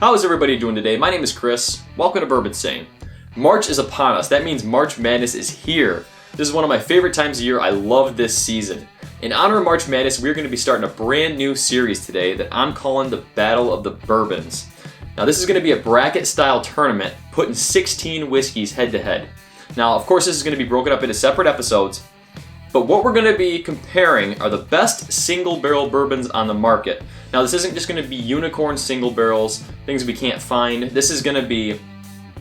How is everybody doing today? My name is Chris. Welcome to Bourbinsane. March is upon us. That means March Madness is here. This is one of my favorite times of year. I love this season. In honor of March Madness, we're going to be starting a brand new series today that I'm calling the Battle of the Bourbons. Now this is going to be a bracket style tournament putting 16 whiskeys head to head. Now of course this is going to be broken up into separate episodes, but what we're going to be comparing are the best single barrel bourbons on the market. Now this isn't just going to be unicorn single barrels, things we can't find. This is going to be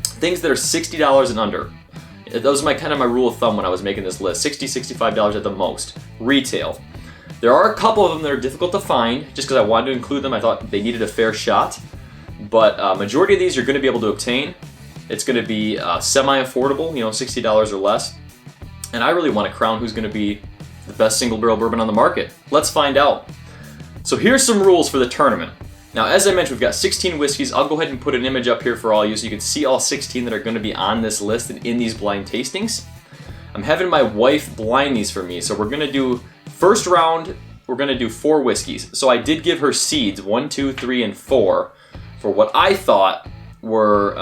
things that are $60 and under. Those are my rule of thumb when I was making this list. $60, $65 at the most, retail. There are a couple of them that are difficult to find, just because I wanted to include them. I thought they needed a fair shot. But majority of these you're going to be able to obtain. It's going to be semi-affordable, $60 or less. And I really want to crown who's going to be the best single barrel bourbon on the market. Let's find out. So here's some rules for the tournament. Now as I mentioned, we've got 16 whiskeys. I'll go ahead and put an image up here for all you so you can see all 16 that are going to be on this list and in these blind tastings. I'm having my wife blind these for me. So we're going to do, first round, we're going to do 4 whiskeys. So I did give her seeds, 1, 2, 3, and 4, for what I thought were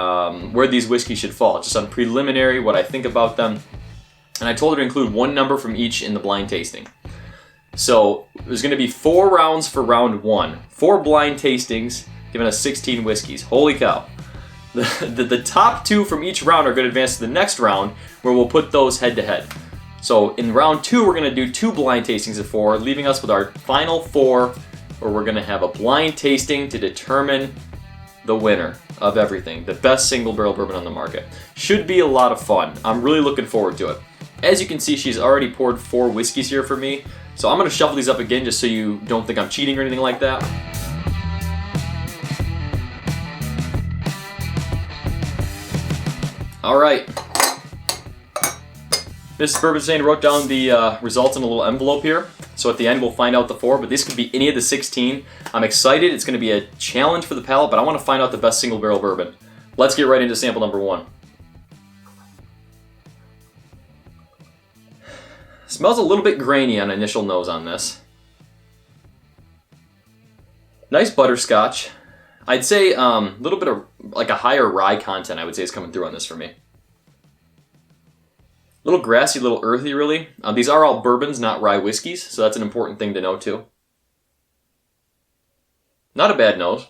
where these whiskeys should fall. Just on preliminary, what I think about them. And I told her to include 1 number from each in the blind tasting. So there's going to be 4 rounds for round 1. 4 blind tastings, giving us 16 whiskeys. Holy cow. The top 2 from each round are going to advance to the next round, where we'll put those head to head. So in round 2, we're going to do 2 blind tastings of 4, leaving us with our final 4, where we're going to have a blind tasting to determine the winner of everything. The best single barrel bourbon on the market. Should be a lot of fun. I'm really looking forward to it. As you can see, she's already poured 4 whiskeys here for me. So I'm going to shuffle these up again just so you don't think I'm cheating or anything like that. Alright. Mrs. Bourbinsane wrote down the results in a little envelope here. So at the end we'll find out the 4, but this could be any of the 16. I'm excited. It's going to be a challenge for the palate, but I want to find out the best single barrel bourbon. Let's get right into sample number 1. Smells a little bit grainy on initial nose on this. Nice butterscotch. I'd say a little bit of like a higher rye content I would say is coming through on this for me. A little grassy, a little earthy really. These are all bourbons, not rye whiskeys, so that's an important thing to know too. Not a bad nose.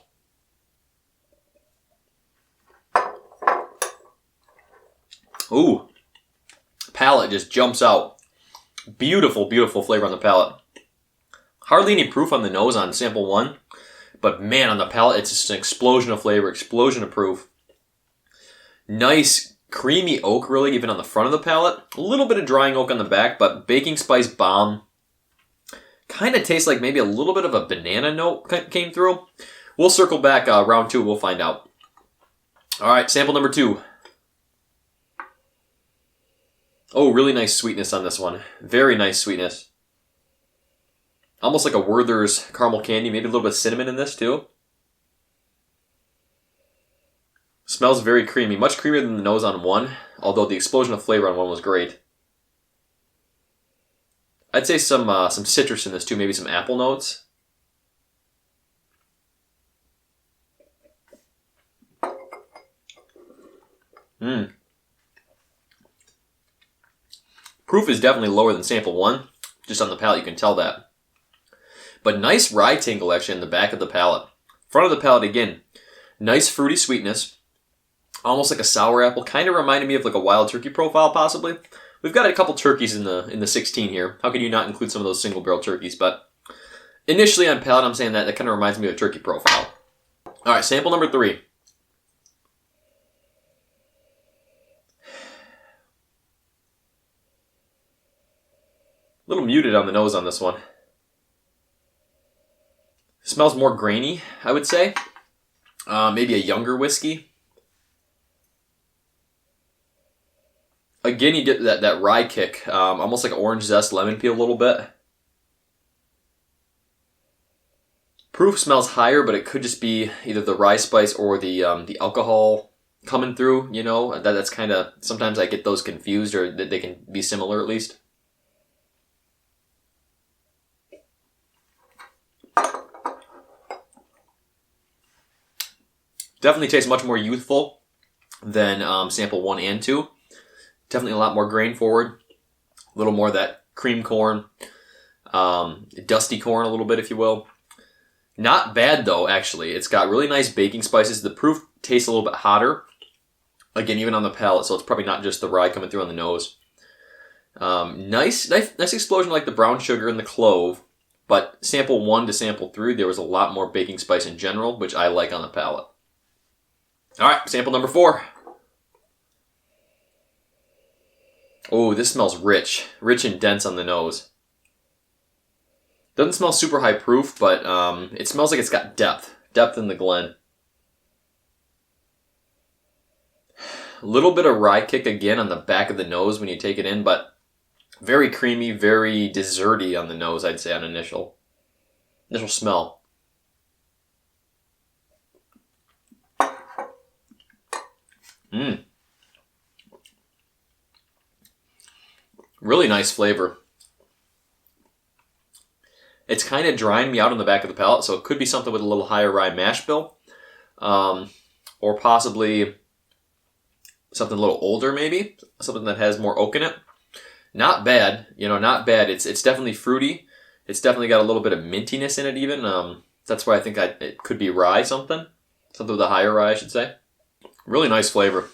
Ooh, palate just jumps out. Beautiful, beautiful flavor on the palate. Hardly any proof on the nose on sample 1, but man, on the palate, it's just an explosion of flavor, explosion of proof. Nice, creamy oak, really, even on the front of the palate. A little bit of drying oak on the back, but baking spice bomb. Kind of tastes like maybe a little bit of a banana note came through. We'll circle back round 2, we'll find out. All right, sample number 2. Oh, really nice sweetness on this one. Very nice sweetness. Almost like a Werther's caramel candy. Maybe a little bit of cinnamon in this too. Smells very creamy. Much creamier than the nose on 1. Although the explosion of flavor on 1 was great. I'd say some citrus in this too. Maybe some apple notes. Mmm. Proof is definitely lower than sample 1. Just on the palate, you can tell that. But nice rye tingle actually in the back of the palate. Front of the palate again, nice fruity sweetness. Almost like a sour apple. Kind of reminded me of like a wild turkey profile possibly. We've got a couple turkeys in the 16 here. How could you not include some of those single barrel turkeys? But initially on palate, I'm saying that kind of reminds me of a turkey profile. Alright, sample number 3. A little muted on the nose on this one. Smells more grainy, I would say. Maybe a younger whiskey. Again, you get that rye kick. Almost like orange zest, lemon peel a little bit. Proof smells higher, but it could just be either the rye spice or the alcohol coming through, That's kind of, sometimes I get those confused, or they can be similar at least. Definitely tastes much more youthful than sample 1 and 2. Definitely a lot more grain forward. A little more of that cream corn, dusty corn a little bit, if you will. Not bad though, actually. It's got really nice baking spices. The proof tastes a little bit hotter. Again, even on the palate, so it's probably not just the rye coming through on the nose. Nice explosion like the brown sugar and the clove. But sample 1 to sample 3, there was a lot more baking spice in general, which I like on the palate. Alright, sample number 4. Oh, this smells rich. Rich and dense on the nose. Doesn't smell super high proof, but it smells like it's got depth. Depth in the Glen. A little bit of rye kick again on the back of the nose when you take it in, but very creamy, very desserty on the nose, I'd say, on initial smell. Really nice flavor. It's kind of drying me out on the back of the palate, so it could be something with a little higher rye mash bill. Or possibly something a little older, maybe. Something that has more oak in it. Not bad, not bad. It's definitely fruity. It's definitely got a little bit of mintiness in it even. That's why I think it could be rye something. Something with a higher rye, I should say. Really nice flavor.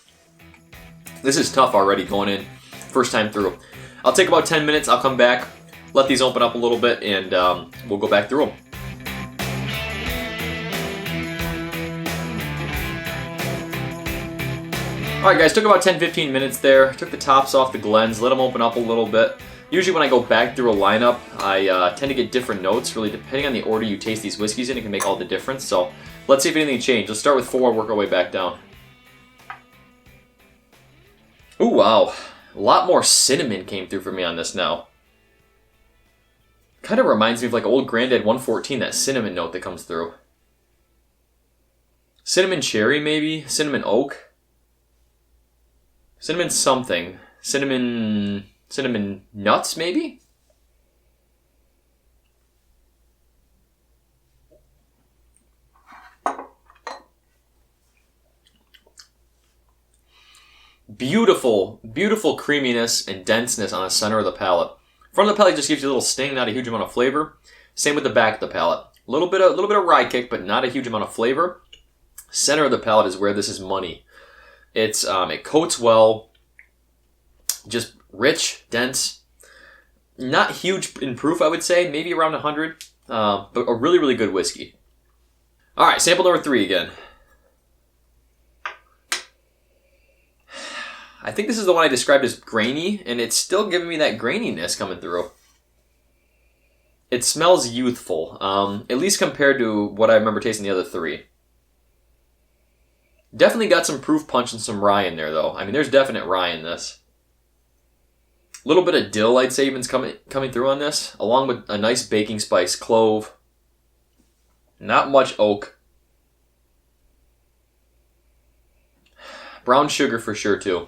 This is tough already going in. First time through. I'll take about 10 minutes. I'll come back, let these open up a little bit, and we'll go back through them. Alright guys, took about 10-15 minutes there. Took the tops off the Glens, let them open up a little bit. Usually when I go back through a lineup, I tend to get different notes. Really, depending on the order you taste these whiskeys in, it can make all the difference. So let's see if anything changed. Let's start with 4 and work our way back down. Ooh, wow. A lot more cinnamon came through for me on this now. Kind of reminds me of like old Grandad 114, that cinnamon note that comes through. Cinnamon cherry, maybe? Cinnamon oak? Cinnamon something. Cinnamon nuts, maybe? Beautiful, beautiful creaminess and denseness on the center of the palate. Front of the palate just gives you a little sting, not a huge amount of flavor. Same with the back of the palate. A little bit of rye kick, but not a huge amount of flavor. Center of the palate is where this is money. It coats well, just rich, dense. Not huge in proof, I would say, maybe around 100, but a really, really good whiskey. All right, sample number 3 again. I think this is the one I described as grainy, and it's still giving me that graininess coming through. It smells youthful, at least compared to what I remember tasting the other 3. Definitely got some proof punch and some rye in there, though. I mean, there's definite rye in this. A little bit of dill, I'd say, even's coming through on this, along with a nice baking spice, clove. Not much oak. Brown sugar for sure, too.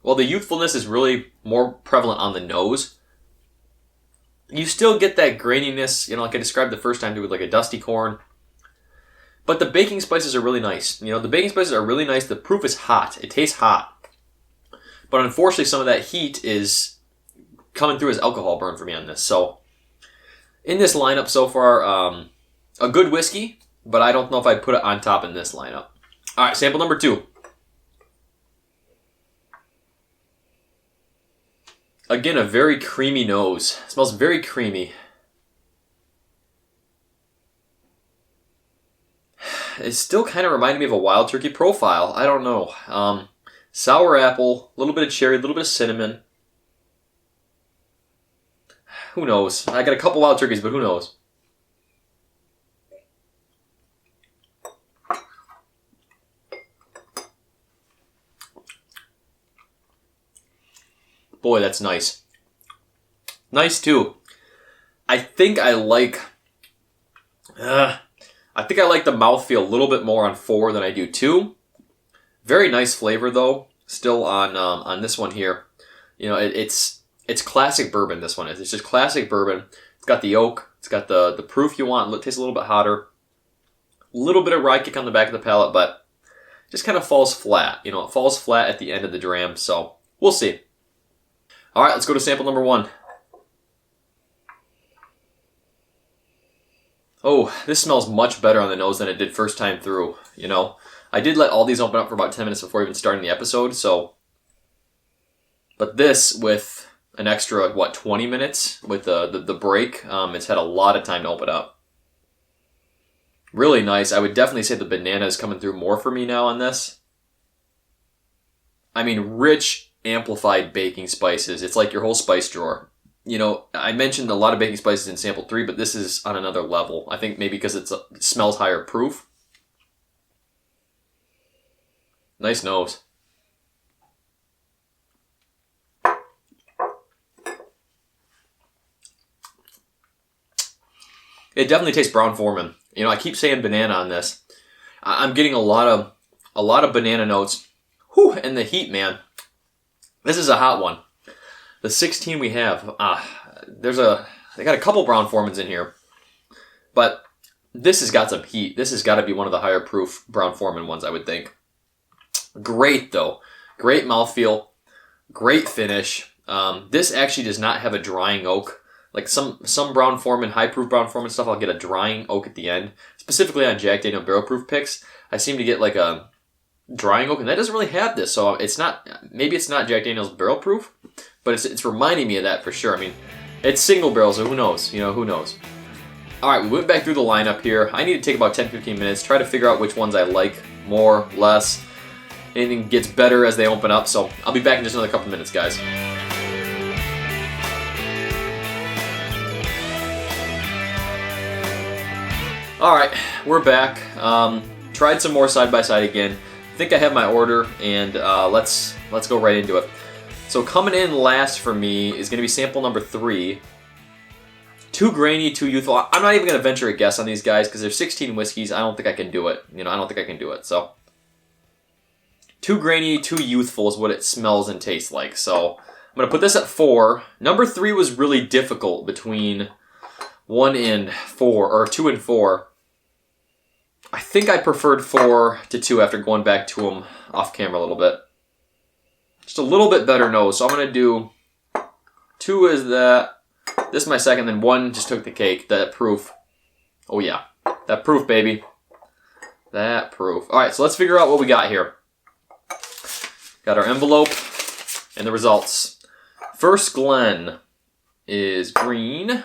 Well, the youthfulness is really more prevalent on the nose. You still get that graininess, like I described the first time, with like a dusty corn. But the baking spices are really nice. The baking spices are really nice. The proof is hot. It tastes hot. But unfortunately, some of that heat is coming through as alcohol burn for me on this. So, in this lineup so far, a good whiskey, but I don't know if I'd put it on top in this lineup. All right, sample number 2. Again, a very creamy nose. It smells very creamy. It's still kind of reminding me of a Wild Turkey profile. I don't know. Sour apple, a little bit of cherry, a little bit of cinnamon. Who knows? I got a couple Wild Turkeys, but who knows? Boy, that's nice. Nice too. I think I like the mouthfeel a little bit more on 4 than I do 2. Very nice flavor though, still on this one here. You know, it's classic bourbon, this one is. It's just classic bourbon. It's got the oak. It's got the proof you want. It tastes a little bit hotter. A little bit of rye kick on the back of the palate, but just kind of falls flat. You know, it falls flat at the end of the dram, so we'll see. All right, let's go to sample number 1. Oh, this smells much better on the nose than it did first time through, you know. I did let all these open up for about 10 minutes before even starting the episode, so... But this, with an extra, 20 minutes with the break, it's had a lot of time to open up. Really nice. I would definitely say the banana is coming through more for me now on this. I mean, rich, amplified baking spices. It's like your whole spice drawer. You know, I mentioned a lot of baking spices in sample 3, but this is on another level. I think maybe because it smells higher proof. Nice nose. It definitely tastes Brown-Forman. You know, I keep saying banana on this. I'm getting a lot of banana notes. Whew, and the heat, man. This is a hot one. The 16 we have, they got a couple Brown-Formans in here, but this has got some heat. This has got to be one of the higher proof Brown-Forman ones, I would think. Great though, great mouthfeel, great finish. This actually does not have a drying oak. Like some Brown-Forman, high proof Brown-Forman stuff, I'll get a drying oak at the end. Specifically on Jack Daniel Barrel Proof picks, I seem to get like a drying oak, and that doesn't really have this. So it's not, maybe it's not Jack Daniel's Barrel Proof, but it's reminding me of that for sure. I mean, it's single barrel, so who knows? You know, who knows? All right, we went back through the lineup here. I need to take about 10-15 minutes, try to figure out which ones I like more, less. Anything gets better as they open up, so I'll be back in just another couple minutes, guys. All right, we're back. Tried some more side-by-side again. I think I have my order, and let's go right into it. So coming in last for me is going to be sample number 3. Too grainy, too youthful. I'm not even going to venture a guess on these guys because there's 16 whiskeys. I don't think I can do it. You know, I don't think I can do it. So too grainy, too youthful is what it smells and tastes like. So I'm going to put this at 4. Number 3 was really difficult between 1 and 4, or 2 and 4. I think I preferred 4 to 2 after going back to them off camera a little bit. Just a little bit better nose. So I'm going to do 2 is that. This is my second, then 1 just took the cake. That proof. Oh yeah. That proof, baby. That proof. Alright, so let's figure out what we got here. Got our envelope and the results. First Glen is green.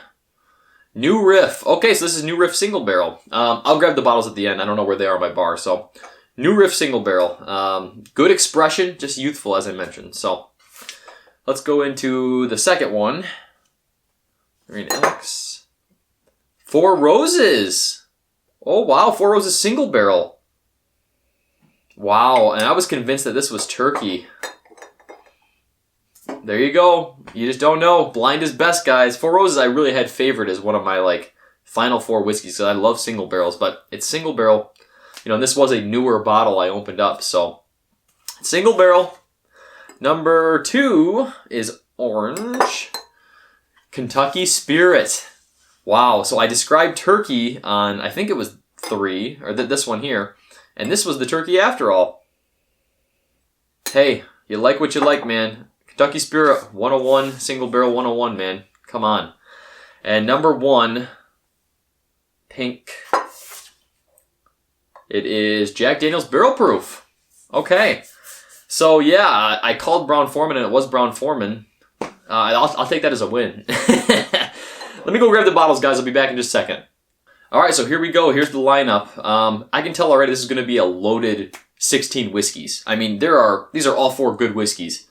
New Riff. Okay, so this is New Riff Single Barrel. I'll grab the bottles at the end. I don't know where they are on my bar. So, New Riff Single Barrel. Good expression, just youthful as I mentioned. So, let's go into the second one. Green X. Four Roses. Oh, wow. Four Roses Single Barrel. Wow, and I was convinced that this was turkey. There you go. You just don't know. Blind is best, guys. Four Roses I really had favored as one of my final 4 whiskeys because I love single barrels, but it's single barrel. You know, and this was a newer bottle I opened up, so single barrel. Number 2 is orange. Kentucky Spirit. Wow, so I described turkey on, I think it was 3, or this one here, and this was the turkey after all. Hey, you like what you like, man. Kentucky Spirit 101, Single Barrel 101, man. Come on. And number 1, pink. It is Jack Daniel's Barrel Proof. Okay. So, yeah, I called Brown-Forman, and it was Brown-Forman. I'll take that as a win. Let me go grab the bottles, guys. I'll be back in just a second. All right, so here we go. Here's the lineup. I can tell already this is going to be a loaded 16 whiskeys. I mean, these are all 4 good whiskeys.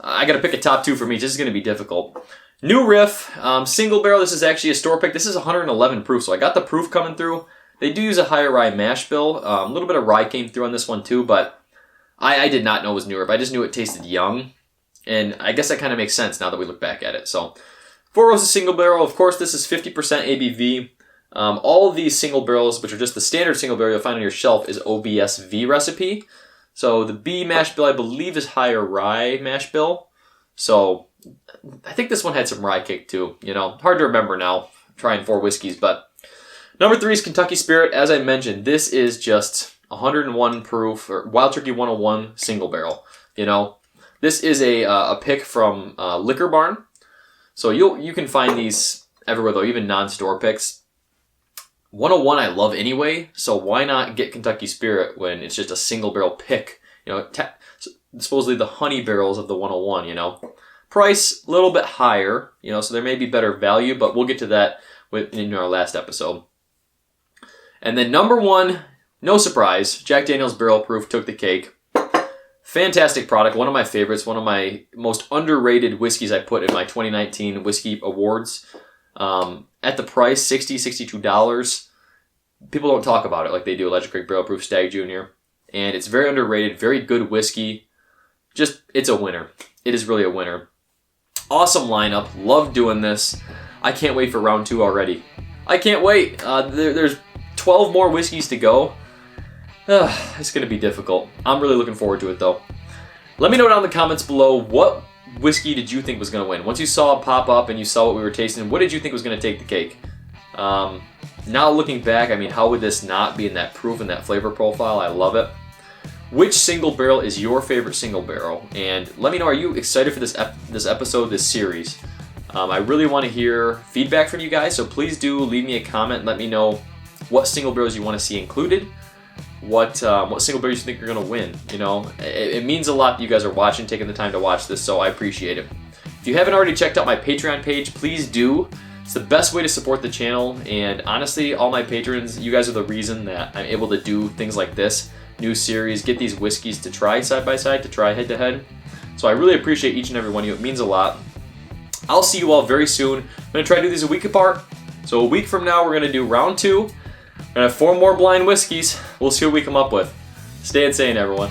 I got to pick a top 2 for me. This is going to be difficult. New Riff, Single Barrel. This is actually a store pick. This is 111 proof, so I got the proof coming through. They do use a higher rye mash bill. A little bit of rye came through on this one too, but I did not know it was New Riff. I just knew it tasted young, and I guess that kind of makes sense now that we look back at it. So, Four Roses Single Barrel. Of course, this is 50% ABV. All of these single barrels, which are just the standard single barrel you'll find on your shelf, is OBSV recipe. So the B mash bill, I believe, is higher rye mash bill. So I think this one had some rye kick too. You know, hard to remember now, trying 4 whiskeys. But number 3 is Kentucky Spirit. As I mentioned, this is just 101 proof, or Wild Turkey 101 single barrel. You know, this is a pick from Liquor Barn. So you can find these everywhere though, even non-store picks. 101 I love anyway, so why not get Kentucky Spirit when it's just a single barrel pick? You know, supposedly the honey barrels of the 101, you know. Price, a little bit higher, you know, so there may be better value, but we'll get to that in our last episode. And then number 1, no surprise, Jack Daniel's Barrel Proof took the cake. Fantastic product, one of my favorites, one of my most underrated whiskeys I put in my 2019 Whiskey Awards. At the price, $60, $62, people don't talk about it like they do Electric Creek Barrel Proof Stag Jr. And it's very underrated, very good whiskey. Just, it's a winner. It is really a winner. Awesome lineup. Love doing this. I can't wait for round 2 already. I can't wait. There's 12 more whiskeys to go. It's going to be difficult. I'm really looking forward to it though. Let me know down in the comments below, what whiskey did you think was going to win? Once you saw it pop up and you saw what we were tasting, what did you think was going to take the cake? Now looking back, I mean, how would this not be in that proof and that flavor profile? I love it. Which single barrel is your favorite single barrel? And let me know, are you excited for this episode, this series? I really want to hear feedback from you guys, so please do leave me a comment and let me know what single barrels you want to see included. What single barrels you think are going to win. You know, it means a lot that you guys are watching, taking the time to watch this, so I appreciate it. If you haven't already checked out my Patreon page, please do. It's the best way to support the channel, and honestly, all my patrons, you guys are the reason that I'm able to do things like this, new series, get these whiskeys to try side by side, to try head to head. So I really appreciate each and every one of you. It means a lot. I'll see you all very soon. I'm going to try to do these a week apart. So a week from now, we're going to do round 2. We're going to have 4 more blind whiskeys. We'll see what we come up with. Stay insane, everyone.